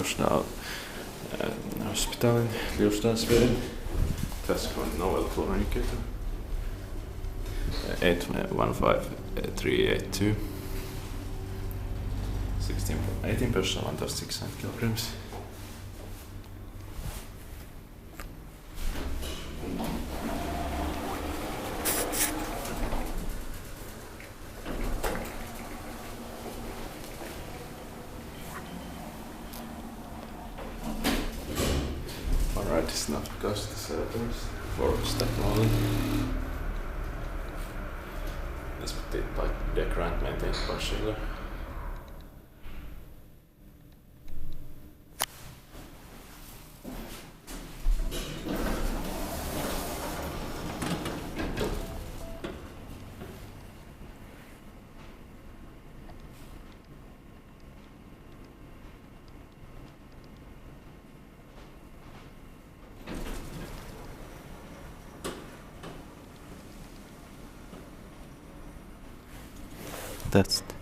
Ljusdal hospital in Ljusdal, Sweden. Tässä on Novel Communicator. 815382. 18% 1600 kilograms. Alright, it's not because the servers for step 1. This did by the grant maintained partially. Test.